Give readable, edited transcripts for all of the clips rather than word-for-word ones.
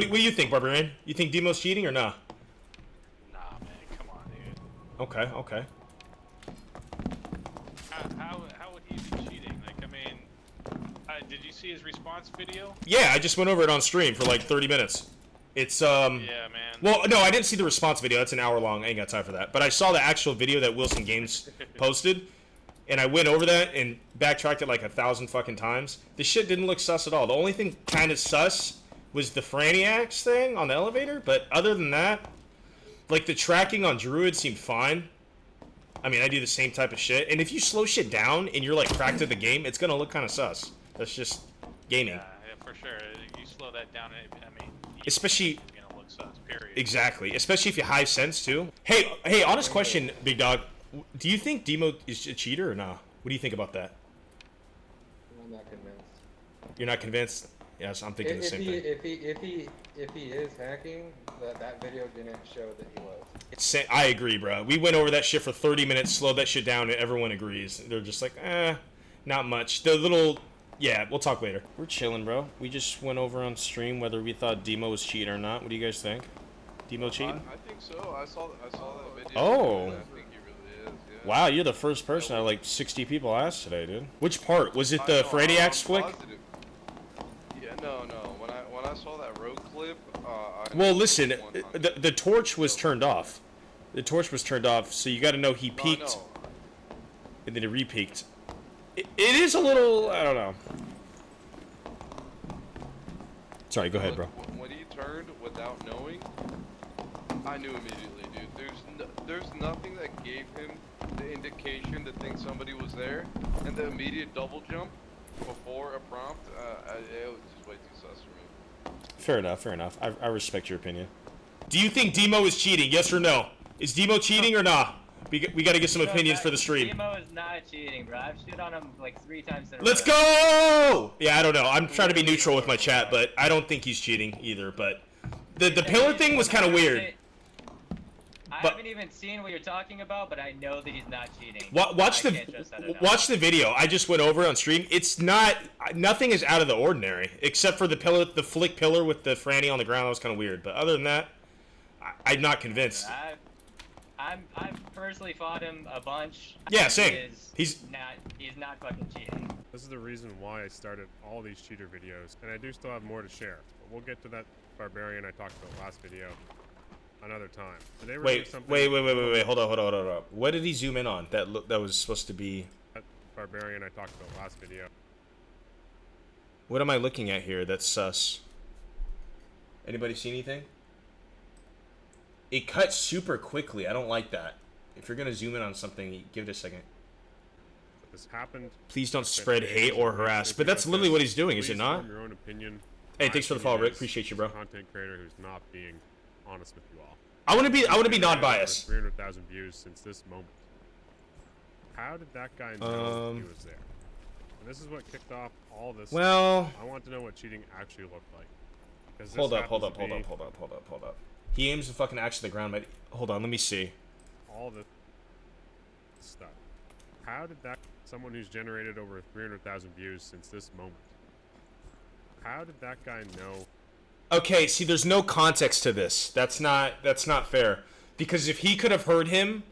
What do you think, Barbarian? You think Dimo's cheating or nah? Nah, man, come on, dude. Okay, okay. How would he be cheating? Like, I mean, did you see his response video? Yeah, I just went over it on stream for like 30 minutes. It's Yeah, man. Well, no, I didn't see the response video. That's an hour long. I ain't got time for that. But I saw the actual video that Wilson Games posted, and I went over that and backtracked it like 1,000 fucking times. The shit didn't look sus at all. The only thing kind of sus was the Franiacs thing on the elevator, but other than that, like the tracking on Druid seemed fine. I mean, I do the same type of shit, and if you slow shit down and you're like cracked at the game, it's gonna look kind of sus. That's just gaming. Yeah, for sure. You slow that down, I mean, Especially, you know, looks sus. Period. exactly. Especially if you high sense too. Hey, honest question, big dog. Do you think Dimo is a cheater or nah? What do you think about that? I'm not convinced. You're not convinced? Yes, I'm thinking the same thing. If he is hacking, that video didn't show that he was. I agree, bro. We went over that shit for 30 minutes, slowed that shit down, and everyone agrees. They're just like, not much. The little, yeah, we'll talk later. We're chilling, bro. We just went over on stream whether we thought Dimo was cheating or not. What do you guys think? Dimo cheating? I think so. I saw that video. Oh. I think he really is. Yeah. Wow, you're the first person out of like 60 people asked today, dude. Which part? Was it the Franiacs flick? Positive. Yeah, no. When I saw that road clip, Well, listen, the torch was turned off. The torch was turned off, so you got to know he peaked, and then he re-peaked. It is a little, I don't know. Sorry, go ahead, bro. When he turned without knowing, I knew immediately, dude. There's nothing that gave him the indication to think somebody was there, and the immediate double jump before a prompt, it was just way too sus for me. Fair enough. I respect your opinion. Do you think Dimo is cheating? Yes or no? Is Dimo cheating or not? We got to get some opinions for the stream. Dimo is not cheating, bro. I've shit on him like 3 times in a row. Let's go! Yeah, I don't know. I'm trying to be neutral with my chat, but I don't think he's cheating either. But the pillar thing was kind of weird. I haven't even seen what you're talking about, but I know that he's not cheating. Watch the video. I just went over it on stream. It's nothing is out of the ordinary except for the flick pillar with the Franny on the ground. That was kind of weird. But other than that, I'm not convinced. I've personally fought him a bunch. Yeah, same. He's not fucking cheating. This is the reason why I started all these cheater videos, and I do still have more to share. But we'll get to that barbarian I talked about last video another time. Today we're doing something. Wait. Hold on. What did he zoom in on? That was supposed to be. That barbarian I talked about last video. What am I looking at here? That's sus. Anybody see anything? It cuts super quickly. I don't like that. If you're gonna zoom in on something, give it a second. This happened. Please don't spread hate or harass. But that's literally what he's doing, is it not? Your own opinion. Hey, thanks for the follow, Rick. Appreciate you, bro. Content creator who's not being honest with you all. I want to be non-biased. 300,000 views since this moment. How did that guy know he was there? And this is what kicked off all this. Well, I want to know what cheating actually looked like. Hold up. He aims the fucking axe to the ground, but hold on, let me see. All the stuff. How did that someone who's generated over 300,000 views since this moment? How did that guy know? Okay, see, there's no context to this. That's not fair. Because if he could have heard him,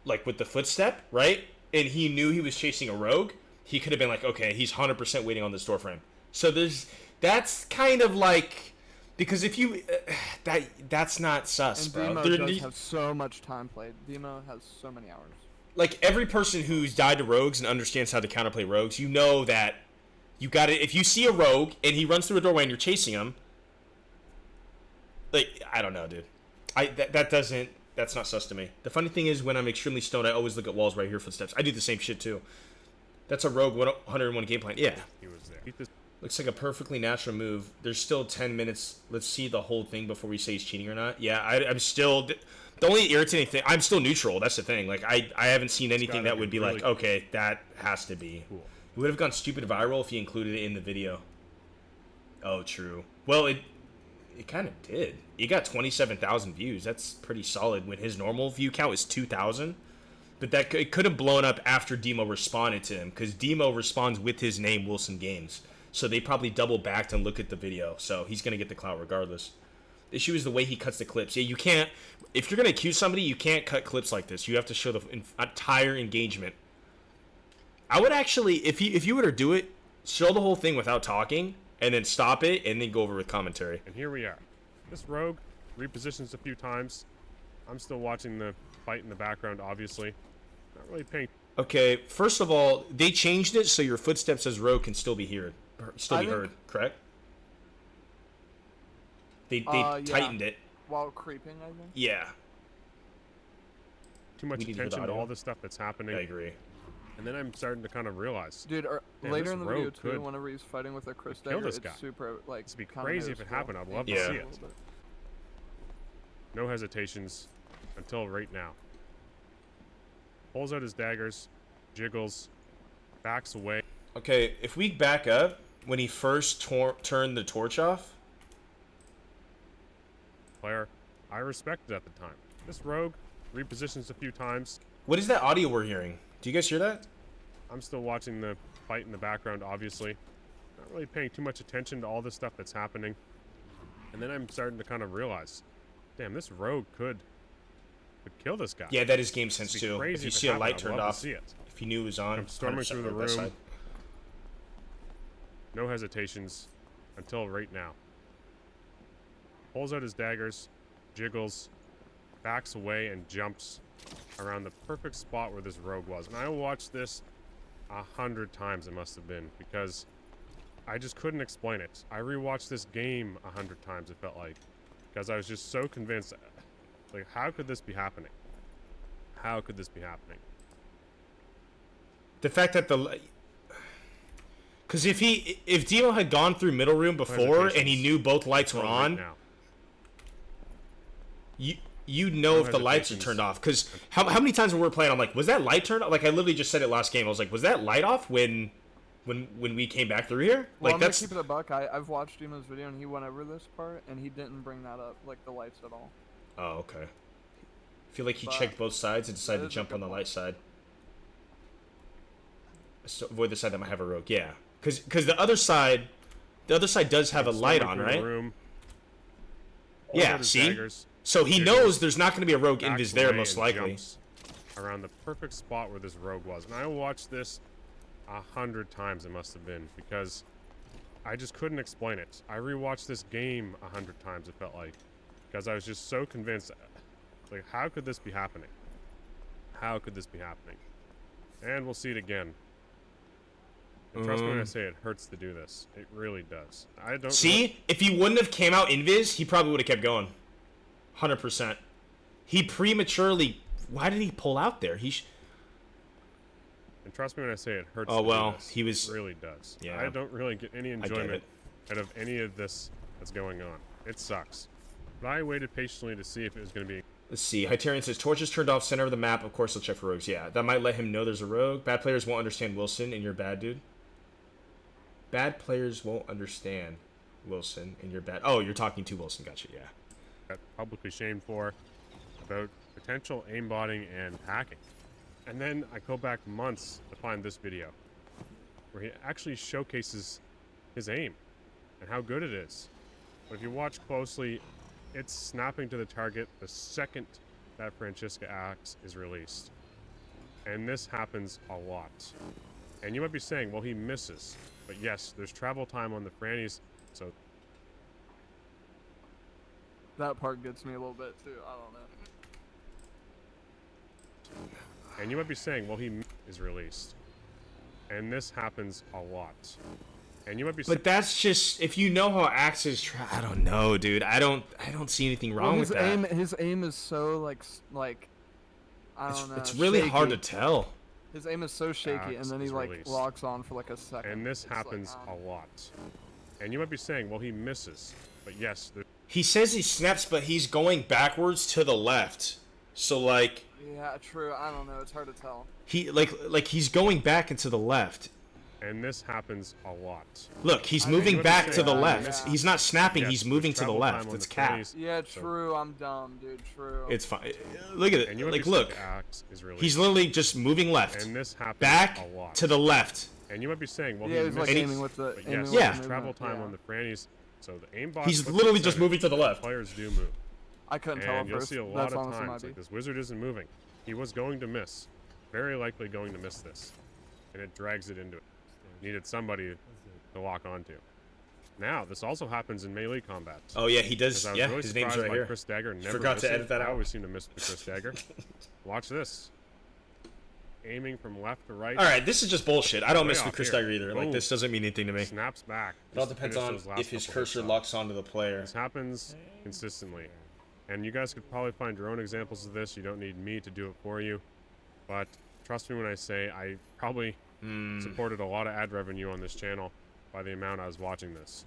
like with the footstep, right, and he knew he was chasing a rogue, he could have been like, okay, he's 100% waiting on this door frame. So that's kind of like. Because if you, that's not sus, and bro. Dimo does have so much time played. Dimo has so many hours. Like, every person who's died to rogues and understands how to counterplay rogues, you know that you got to, if you see a rogue and he runs through a doorway and you're chasing him, like, I don't know, dude. That's not sus to me. The funny thing is, when I'm extremely stoned, I always look at walls where I hear footsteps. I do the same shit, too. That's a rogue 101 game plan. Yeah. He was there. Looks like a perfectly natural move. There's still 10 minutes. Let's see the whole thing before we say he's cheating or not. Yeah, I'm still... The only irritating thing... I'm still neutral. That's the thing. Like, I haven't seen anything that would be really like, okay, that has to be. Cool. It would have gone stupid viral if he included it in the video. Oh, true. Well, it kind of did. It got 27,000 views. That's pretty solid when his normal view count is 2,000. But it could have blown up after Dimo responded to him, because Dimo responds with his name, Wilson Games. So they probably double backed and looked at the video. So he's gonna get the clout regardless. The issue is the way he cuts the clips. Yeah, you can't. If you're gonna accuse somebody, you can't cut clips like this. You have to show the entire engagement. I would actually, if you were to do it, show the whole thing without talking, and then stop it, and then go over with commentary. And here we are. This rogue repositions a few times. I'm still watching the fight in the background, obviously. Not really paying. Okay, first of all, they changed it so your footsteps as rogue can still be heard. Correct? They Yeah. tightened it. While creeping, I think. Yeah. Too much We need to hear the attention to audio. all the stuff that's happening. I agree. And then I'm starting to kind of realize, Dude, damn, later this in the video rogue too, could whenever he's fighting with a Chris kill dagger, this it's guy. super like. This would be kinda crazy if it noticeable. happened. I'd love to Yeah. see it. No hesitations until right now. Pulls out his daggers, jiggles, backs away. Okay, if we back up, when he first turned the torch off, Player I respected at the time. This rogue repositions a few times. what is that audio we're hearing? Do you guys hear that? I'm still watching the fight in the background, obviously. Not really paying too much attention to all the stuff that's happening. And then I'm starting to kind of realize, damn, this rogue could kill this guy. Yeah, that is game sense It'd be too. crazy If you it see a happened, light I'd turned love to off, see it. if he knew it was on, I'm storming 100% through the right that room. side. No hesitations until right now. Pulls out his daggers, jiggles, backs away, and jumps around the perfect spot where this rogue was. And I watched this 100 times, it must have been, because I just couldn't explain it. I rewatched this game 100 times, it felt like, because I was just so convinced. Like, how could this be happening? How could this be happening? The fact that because if Dimo had gone through middle room before and he knew both lights were Right on, now. you know if the lights are hesitations. turned off. Because how many times when we were playing, I'm like, was that light turned off? Like I literally just said it last game. I was like, was that light off when we came back through here? Well, Like I'm that's gonna keep it a buck. I've watched Dimo's video and he went over this part and he didn't bring that up, like the lights at all. oh okay. I feel like he But checked both sides and decided that to is a jump good on the point. light side. So avoid the side that might have a rogue. Yeah, because the other side does have a light on, Storming through the right? room, pulls Yeah. out his See. daggers, So he Jiggles, knows there's not going to be a rogue backs invis there, away, most and likely. jumps around the perfect spot where this rogue was. And I watched this 100 times, it must have been, because I just couldn't explain it. I rewatched this game 100 times, it felt like, because I was just so convinced. Like, how could this be happening? How could this be happening? And we'll see it again. And trust me when I say it hurts to do this. It really does. I don't See, if he wouldn't have came out invis, he probably would have kept going. 100%. He prematurely. Why did he pull out there? And trust me when I say it hurts. Oh, to well, do this. he was- It really does. yeah. I don't really get any get enjoyment it. out of any of this that's going on. It sucks. But I waited patiently to see if it was going to be. Let's see. Hyterion says torches turned off center of the map. Of course, he'll check for rogues. Yeah, that might let him know there's a rogue. Bad players won't understand Wilson, and you're bad, dude. Bad players won't understand Wilson, and you're bad. Oh, you're talking to Wilson. Gotcha. Yeah. Got publicly shamed for about potential aimbotting and hacking. And then I go back months to find this video where he actually showcases his aim and how good it is. But if you watch closely, it's snapping to the target the second that Francisca axe is released. And this happens a lot. And you might be saying, well, he misses. But yes, there's travel time on the Frannies, so That part gets me a little bit too. I don't know. and you might be saying, well, he is released. And this happens a lot. And you might be saying, But that's just if you know how axes. I don't know, dude. I don't see anything wrong Well, with that. his aim is so like I don't know. It's really hard to shaky. tell. His aim is so shaky, and Axe then he is like released. locks on for like a second. and this It's like, happens a lot. And you might be saying, well, he misses. But yes, He says he snaps, but he's going backwards to the left. So like Yeah, true. I don't know. It's hard to tell. he like he's going back into the left. and this happens a lot. Look, he's I think moving what back you're to the saying- left. Yeah. He's not snapping. Yes, he's there's moving to the travel left. time on It's the cap. Frannies, Yeah, so- true. I'm dumb, dude. True. It's fine. Look at And it. you might Like be look, saying, axe is released. he's literally just moving left, and this happens back a lot. to the left. And you might be saying, well, Yeah, he he's like missed. aiming with the. But aiming yes, with Yeah. the travel movement, time yeah. on the frannies. So the aimbot. He's flips literally to just center, moving to the left. Players do move. I couldn't tell at And you'll first. see a lot That's of honestly my times like beat. this wizard isn't moving. He was going to miss. Very likely going to miss this. And it drags it into it. Needed somebody to lock onto. Now, this also happens in melee combat. Oh yeah, he does. 'Cause I was Yeah, really his name's surprised right by here. Chris Dagger never Forgot to missing. edit that I out. always seem to miss with Chris Dagger. Watch this. Aiming from left to right. All right, this is just bullshit. I don't Way miss off with Chris here. Dagger either. Like Boom. this doesn't mean anything to me. Snaps back. It all just to depends finish on those last if his couple cursor headshots. locks onto the player. This happens consistently. And you guys could probably find your own examples of this. You don't need me to do it for you. But trust me when I say I probably supported a lot of ad revenue on this channel by the amount I was watching this.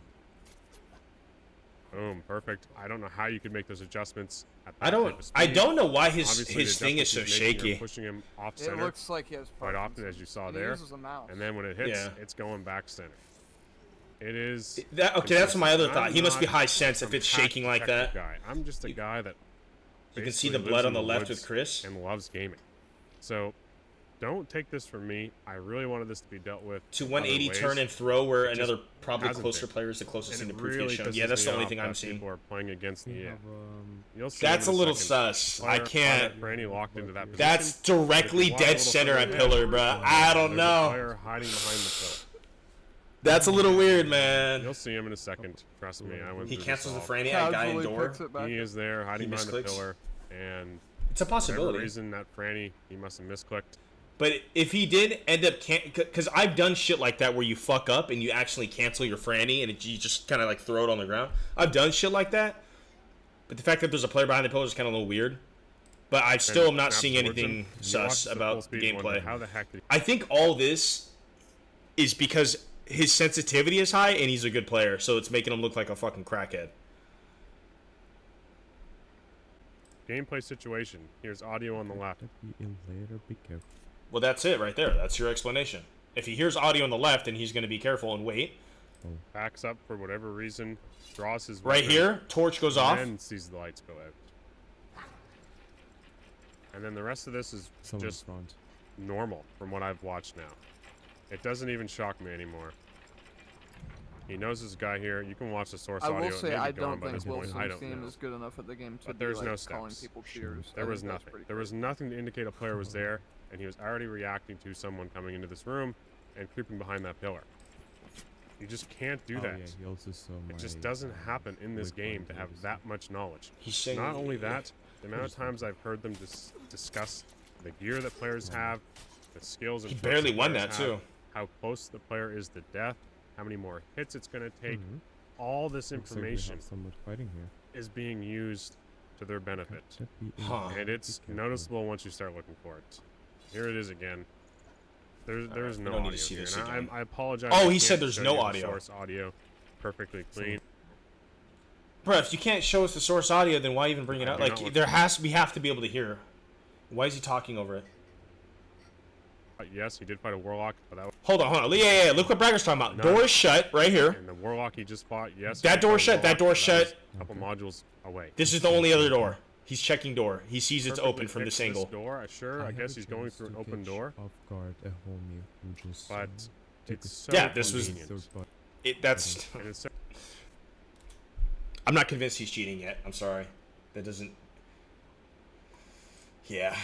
Boom, perfect. I don't know how you could make those adjustments at that I type don't. of I speed. don't know why his Obviously, his the thing is so adjustments he's making are shaky. pushing him off It center looks like he has quite often, Parkinson's. as you saw And he there. uses a mouse. And then when it hits, Yeah. it's going back center. It is. Okay, that's my other consistent. thought. He must be I'm high not sense if some it's shaking like hack-detective that. Guy. I'm just a guy that You can see basically the lives blood in on the left woods with Chris. and loves gaming. So don't take this from me. I really wanted this to be dealt with To other 180 ways. turn and throw, where It just another probably hasn't closer been. player is the closest And thing it to proof really he's shown. pisses Yeah, that's the me only off thing I'm that seeing. People are playing against the EA. You'll see That's a in little second. sus. Player I caught can't. that Franny locked into that position. That's directly If you walk a dead little center further at in, pillar, bruh. I don't there's a know. player hiding behind the pillar. That's a little weird, man. You'll see him in a second. Trust me, I went He through cancels the this all. franny at guy Casually indoor. picks it back He up. is there hiding behind the misclicks. pillar, and It's a for whatever possibility. reason that Franny, he must have misclicked. But if he did end up because I've done shit like that where you fuck up and you actually cancel your franny and you just kind of like throw it on the ground. I've done shit like that. But the fact that there's a player behind the pillar is kind of a little weird. But I still am not snaps seeing towards anything him. You watch sus the full about the speed and wonder, gameplay. How the heck did I think all this is because his sensitivity is high and he's a good player, so it's making him look like a fucking crackhead. gameplay situation? Here's audio on the left. Well, that's it right there. That's your explanation. If he hears audio on the left, then he's going to be careful and wait. Backs up for whatever reason, draws his Right weapon, here, torch goes off. and then sees the lights go out. And then the rest of this is just normal from what I've watched now. It doesn't even shock me anymore. He knows this guy here. You can watch the source I audio. will It say may be I gone don't by think this point. I Wilson's don't game know. is good enough at the game to But be there's like no calling steps. people cheaters. There I was think that's nothing. pretty There was nothing to indicate a player was there, and he was already reacting to someone coming into this room and creeping behind that pillar. You just can't do that. It just doesn't happen in this game to have that much knowledge. He's saying Not only that, the amount of times I've heard them discuss the gear that players have, the skills and He perks barely that won players that, have, too. how close the player is to death, how many more hits it's going to take. All this information is being used to their benefit. Huh. And it's noticeable once you start looking for it. Here it is again. There's no we don't need audio to see here. this And again. I apologize. Oh, I he said can't there's show no you the audio. Source audio, perfectly clean. Bro, if you can't show us the source audio, then why even bring it I out? do not Like, want we have to be able to hear. Why is he talking over it? Yes, he did fight a warlock, but that was Hold on. Yeah. Look what Bragger's talking about. No. Door is shut right here. and the warlock he just fought. Yes, That he door fought a shut, that warlock, door but shut. was a couple modules away. This is the only other door. He's checking door. He sees it's Perfectly open from this fixed angle. Door, sure. I guess he's going through an open door, but it's so Yeah, this was- convenient. That's. And it's so I'm not convinced he's cheating yet. I'm sorry. That doesn't. Yeah.